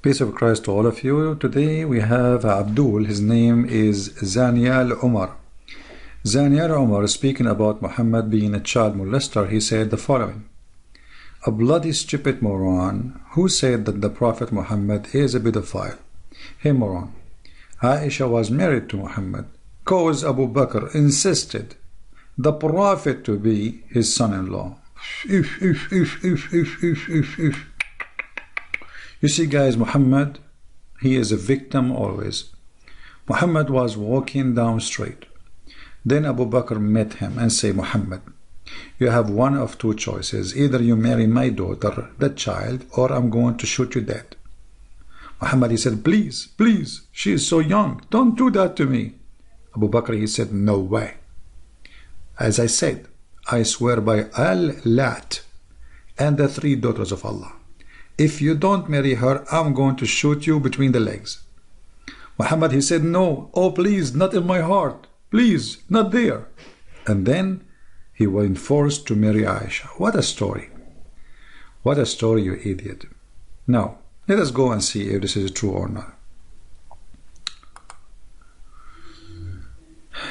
Peace of Christ to all of you. Today we have Abdul. His name is Zanial Umar. Zanial Umar, speaking about Muhammad being a child molester, he said the following: a bloody stupid moron who said that the Prophet Muhammad is a pedophile. Hey moron, Aisha was married to Muhammad cause Abu Bakr insisted the Prophet to be his son-in-law. You see guys, Muhammad, he is a victim always. Muhammad was walking down street. Then Abu Bakr met him and said, Muhammad, you have one of two choices. Either you marry my daughter, that child, or I'm going to shoot you dead. Muhammad, he said, please, please, she is so young. Don't do that to me. Abu Bakr, he said, no way. As I said, I swear by Al-Lat and the three daughters of Allah, if you don't marry her, I'm going to shoot you between the legs. Muhammad, he said, no, oh please, not in my heart, please, not there. And then he was forced to marry Aisha. What a story. What a story, you idiot. Now, let us go and see if this is true or not.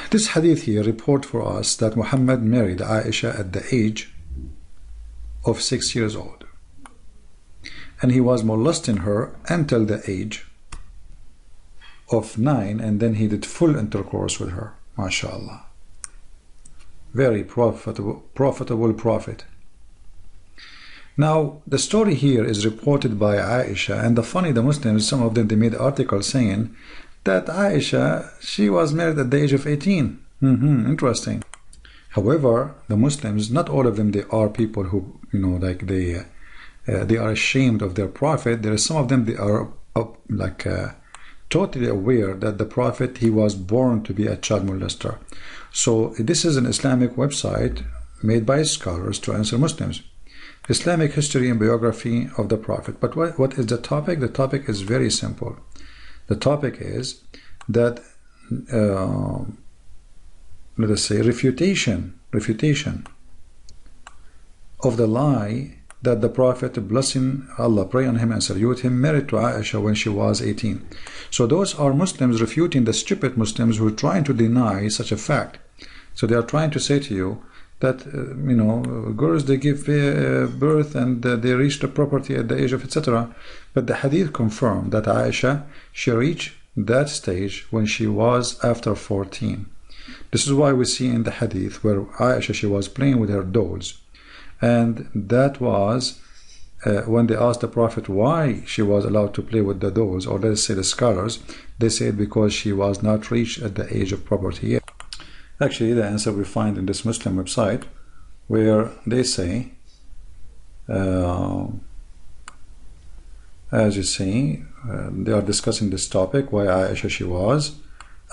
This hadith here report for us that Muhammad married Aisha at the age of 6 years old. And he was molesting her until the age of 9, and then he did full intercourse with her. MashaAllah. Very profitable prophet. Now, the story here is reported by Aisha, and the Muslims, some of them, they made articles saying that Aisha, she was married at the age of 18. Interesting. However, the Muslims, not all of them, they are people who, like they are ashamed of their prophet. There are some of them, they are totally aware that the prophet, he was born to be a child molester. So this is an Islamic website made by scholars to answer Muslims. Islamic history and biography of the prophet. But what is the topic? The topic is very simple. The topic is that let us say refutation of the lie that the Prophet, blessing Allah, pray on him and salute him, married to Aisha when she was 18. So those are Muslims refuting the stupid Muslims who are trying to deny such a fact. So they are trying to say to you that girls, they give birth and they reach the property at the age of etc. But the hadith confirmed that Aisha, she reached that stage when she was after 14. This is why we see in the hadith where Aisha, she was playing with her dolls. And that was when they asked the Prophet why she was allowed to play with the dolls, or let's say the scholars, they said because she was not reached at the age of puberty yet. Actually, the answer we find in this Muslim website where they say, as you see, they are discussing this topic, why Aisha, she was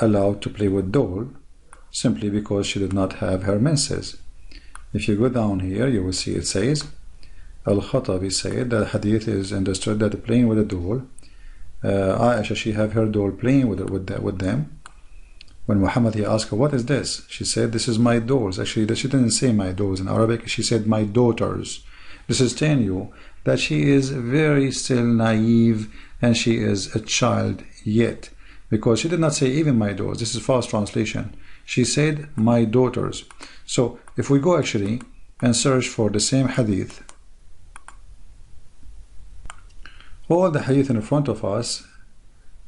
allowed to play with doll simply because she did not have her menses. If you go down here, you will see it says, Al-Khatabi said that hadith is understood that playing with a doll, Aisha, she have her doll playing with them. When Muhammad, he asked her, what is this? She said, this is my dolls. Actually, she didn't say my dolls in Arabic. She said, my daughters. This is telling you that she is very still naive and she is a child yet. Because she did not say even my daughters. This is false translation. She said, my daughters. So, if we go actually and search for the same hadith, all the hadith in front of us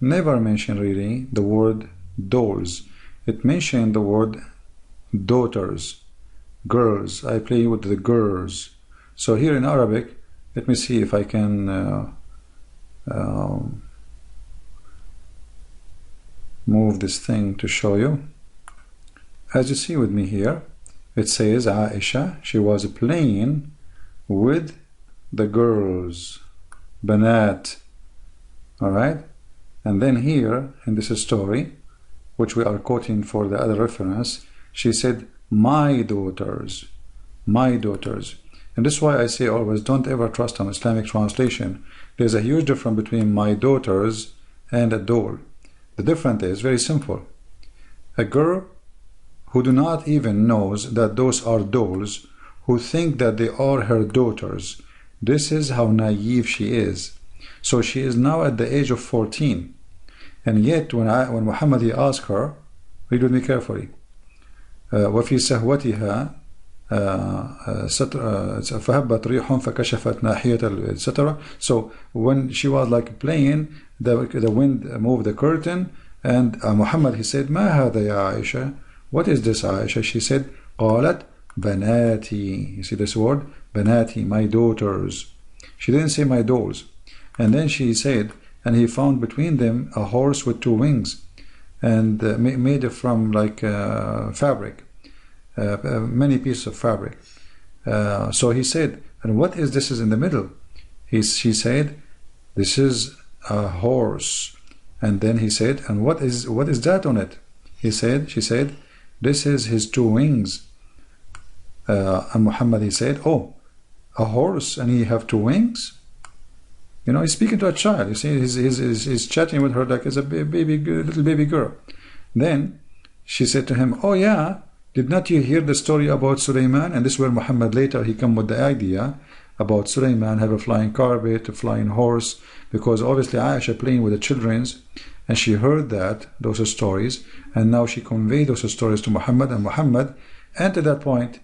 never mention really the word dolls. It mentioned the word daughters, girls. I play with the girls. So here in Arabic, let me see if I can move this thing to show you. As you see with me here, it says Aisha, she was playing with the girls, Banat. Alright? And then here in this story, which we are quoting for the other reference, she said, my daughters, my daughters. And this is why I say always, don't ever trust an Islamic translation. There's a huge difference between my daughters and a doll. The difference is very simple. A girl who do not even knows that those are dolls, who think that they are her daughters, this is how naive she is. So she is now at the age of 14. And yet when Muhammad he asked her, read with me carefully, وفي سهوتها فهبت ريح فكشفت ناحية etc. So when she was like playing, the wind moved the curtain, and Muhammad he said, ما هذا يا عائشة? What is this, Aisha? She said, قالت بناتي. You see this word? بناتي, my daughters. She didn't say my dolls. And then she said, and he found between them a horse with 2 wings, and made from like fabric, many pieces of fabric. So he said, and what is this is in the middle? She said, this is a horse. And then he said, and what is that on it? She said, this is his 2 wings. And Muhammad he said, oh, a horse and he have 2 wings? You know, he's speaking to a child. You see, he's chatting with her like as a little baby girl. Then she said to him, oh yeah, did not you hear the story about Sulaiman? And this is where Muhammad later he come with the idea about Sulaiman have a flying carpet, a flying horse, because obviously Aisha playing with the children's, and she heard those stories, and now she conveyed those stories to Muhammad, and Muhammad, and at that point,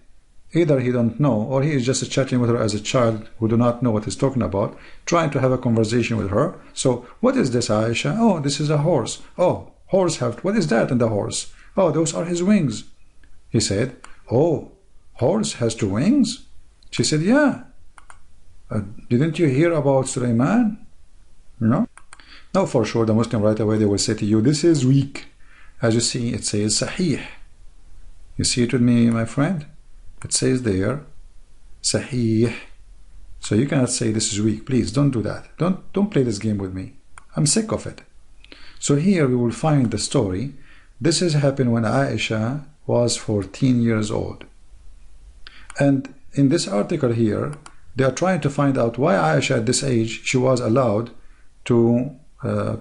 either he don't know, or he is just chatting with her as a child who do not know what he's talking about, trying to have a conversation with her. So, what is this, Aisha? Oh, this is a horse. Oh, horse have, what is that in the horse? Oh, those are his wings. He said, oh, horse has 2 wings? She said, yeah. Didn't you hear about Sulaiman? You know? Now, for sure, the Muslim right away, they will say to you, this is weak. As you see, it says Sahih. You see it with me, my friend? It says there, Sahih. So you cannot say this is weak. Please don't do that. Don't play this game with me. I'm sick of it. So here we will find the story. This has happened when Aisha was 14 years old. And in this article here, they are trying to find out why Aisha at this age, she was allowed to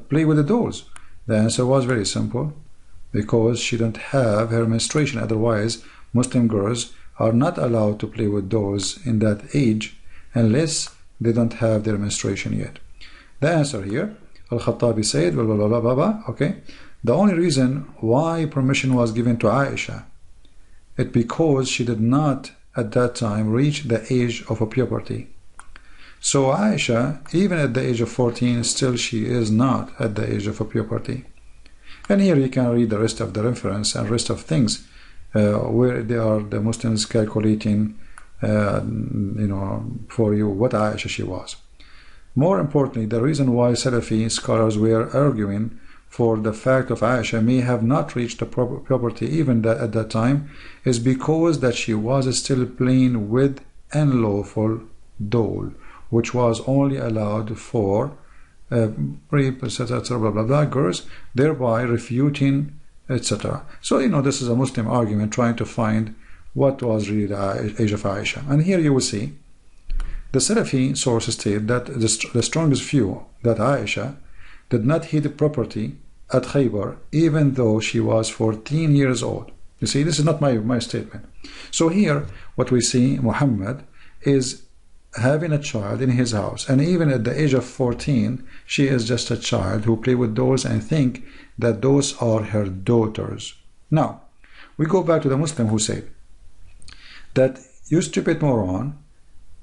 play with the dolls. The answer was very simple. Because she didn't have her menstruation. Otherwise, Muslim girls are not allowed to play with dolls in that age unless they don't have their menstruation yet. The answer here, Al-Khattabi said, blah, blah, blah, blah, blah, okay. The only reason why permission was given to Aisha, it's because she did not at that time reach the age of a puberty. So Aisha, even at the age of 14, still she is not at the age of a puberty. And here you can read the rest of the reference and rest of things where they are the Muslims calculating, for you what Aisha she was. More importantly, the reason why Salafi scholars were arguing for the fact of Aisha may have not reached the puberty even at that time is because that she was still playing with unlawful doll, which was only allowed for rape, etc., blah, blah, blah, girls, thereby refuting, etc. So, this is a Muslim argument trying to find what was really the age of Aisha. And here you will see the Salafi sources state that the strongest view that Aisha did not hit property at Khaybar even though she was 14 years old. You see, this is not my statement. So here what we see, Muhammad is having a child in his house, and even at the age of 14 she is just a child who play with dolls and think that those are her daughters. Now we go back to the Muslim who said that, you stupid moron,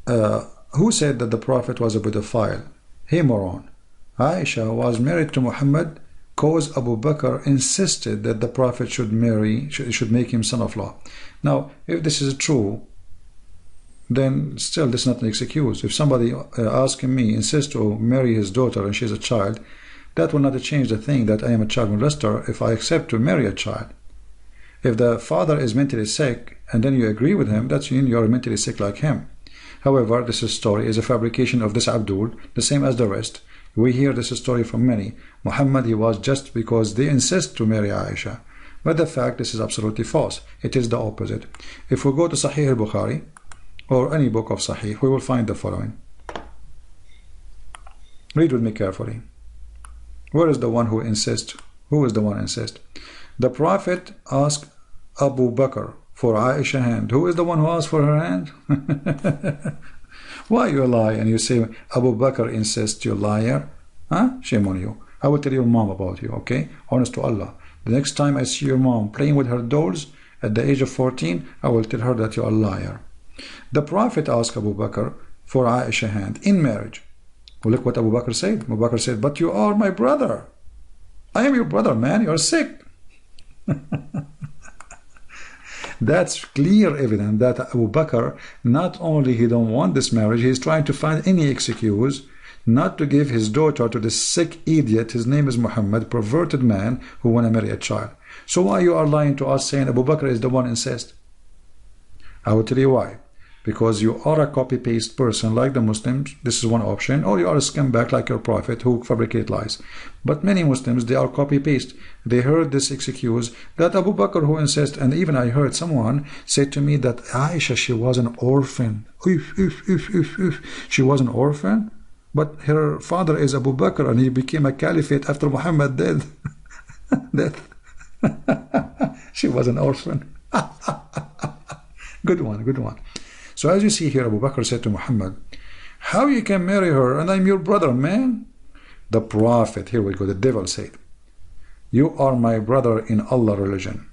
who said that the Prophet was a pedophile? Hey moron, Aisha was married to Muhammad because Abu Bakr insisted that the Prophet should make him son-in-law. Now if this is true, then still this is not an excuse. If somebody asking me insists to marry his daughter and she's a child, that will not change the thing that I am a child molester if I accept to marry a child. If the father is mentally sick and then you agree with him, that's mean you're mentally sick like him. However, this story is a fabrication of this Abdul, the same as the rest. We hear this story from many. Muhammad, he was just because they insist to marry Aisha. But the fact, this is absolutely false. It is the opposite. If we go to Sahih al-Bukhari, or any book of Sahih, we will find the following. Read with me carefully. Where is the one who insists? Who is the one who insists? The Prophet asked Abu Bakr for Aisha's hand. Who is the one who asked for her hand? Why you lie and you say Abu Bakr insists, you liar? Huh? Shame on you. I will tell your mom about you, okay? Honest to Allah. The next time I see your mom playing with her dolls at the age of 14, I will tell her that you are a liar. The Prophet asked Abu Bakr for Aisha's hand in marriage. Well, look what Abu Bakr said. Abu Bakr said, but you are my brother. I am your brother, man. You are sick. That's clear evidence that Abu Bakr, not only he don't want this marriage, he is trying to find any excuse not to give his daughter to this sick idiot. His name is Muhammad, perverted man who want to marry a child. So why you are lying to us saying Abu Bakr is the one incest? I will tell you why. Because you are a copy-paste person like the Muslims, this is one option, or you are a scumbag like your prophet who fabricate lies. But many Muslims, they are copy-paste. They heard this excuse that Abu Bakr who insists, and even I heard someone say to me that Aisha, she was an orphan. She was an orphan, but her father is Abu Bakr and he became a caliphate after Muhammad dead. She was an orphan. Good one, good one. So as you see here, Abu Bakr said to Muhammad, how you can marry her and I'm your brother, man? The Prophet, here we go, the devil said, you are my brother in Allah religion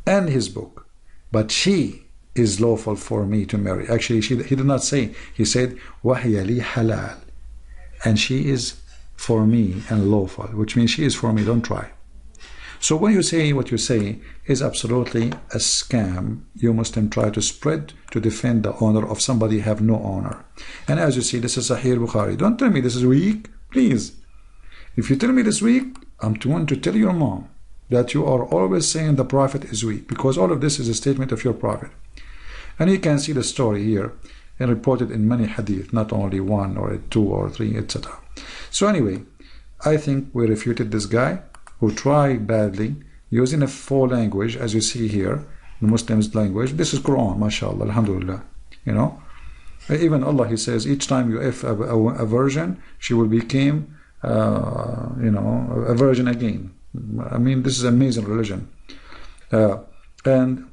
and his book, but she is lawful for me to marry. Actually, he did not say, he said, وَهِيَ لِي halal, and she is for me and lawful, which means she is for me, don't try. So when you say what you say is absolutely a scam, you Muslim try to spread to defend the honor of somebody have no honor. And as you see, this is Sahih Bukhari. Don't tell me this is weak, please. If you tell me this weak, I'm going to tell your mom that you are always saying the Prophet is weak, because all of this is a statement of your Prophet. And you can see the story here and reported in many hadith, not only one or two or three, etc. So anyway, I think we refuted this guy who tried badly using a faux language, as you see here, the Muslims' language. This is Quran, mashallah, alhamdulillah. You know, even Allah, he says, each time you F a virgin, she will become, you know, a virgin again. I mean, this is amazing religion. And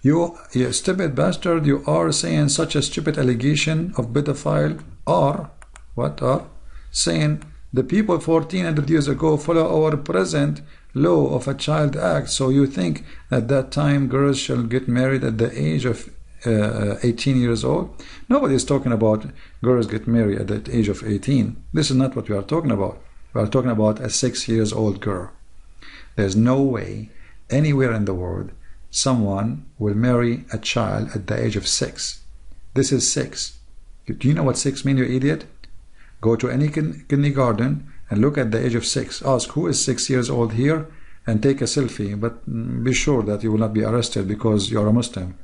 you stupid bastard, you are saying such a stupid allegation of pedophile, or what are saying the people 1400 years ago follow our present law of a child act. So you think at that time girls shall get married at the age of 18 years old? Nobody is talking about girls get married at the age of 18. This is not what we are talking about. We are talking about a 6 years old girl. There's no way anywhere in the world someone will marry a child at the age of 6. This is 6. Do you know what 6 means, you idiot? Go to any kindergarten and look at the age of 6. Ask who is 6 years old here and take a selfie. But be sure that you will not be arrested because you are a Muslim.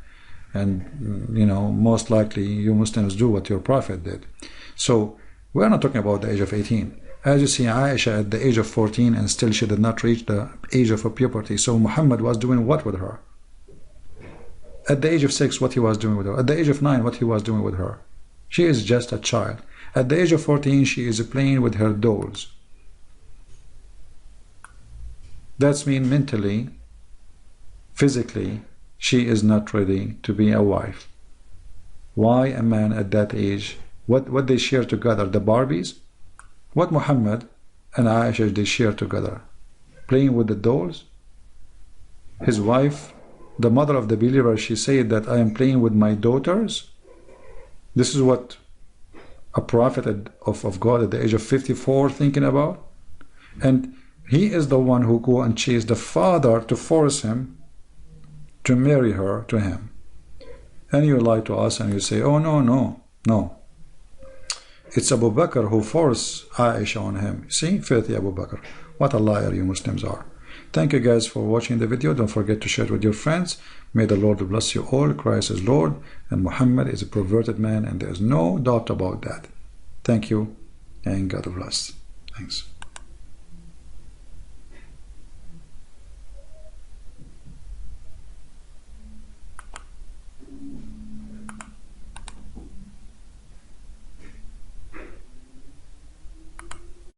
And, you know, most likely you Muslims do what your Prophet did. So we are not talking about the age of 18. As you see, Aisha at the age of 14 and still she did not reach the age of puberty. So Muhammad was doing what with her? At the age of 6, what he was doing with her? At the age of 9, what he was doing with her? She is just a child. At the age of 14, she is playing with her dolls. That's mean mentally, physically, she is not ready to be a wife. Why a man at that age? What they share together? The Barbies? What Muhammad and Aisha they share together? Playing with the dolls? His wife, the mother of the believer, she said that I am playing with my daughters. This is what a prophet of God at the age of 54 thinking about. And he is the one who go and chase the father to force him to marry her to him. And you lie to us and you say, oh no, it's Abu Bakr who forced Aisha on him. See, filthy Abu Bakr. What a liar you Muslims are. Thank you guys for watching the video. Don't forget to share it with your friends. May the Lord bless you all. Christ is Lord and Muhammad is a perverted man, and there is no doubt about that. Thank you and God bless. Thanks.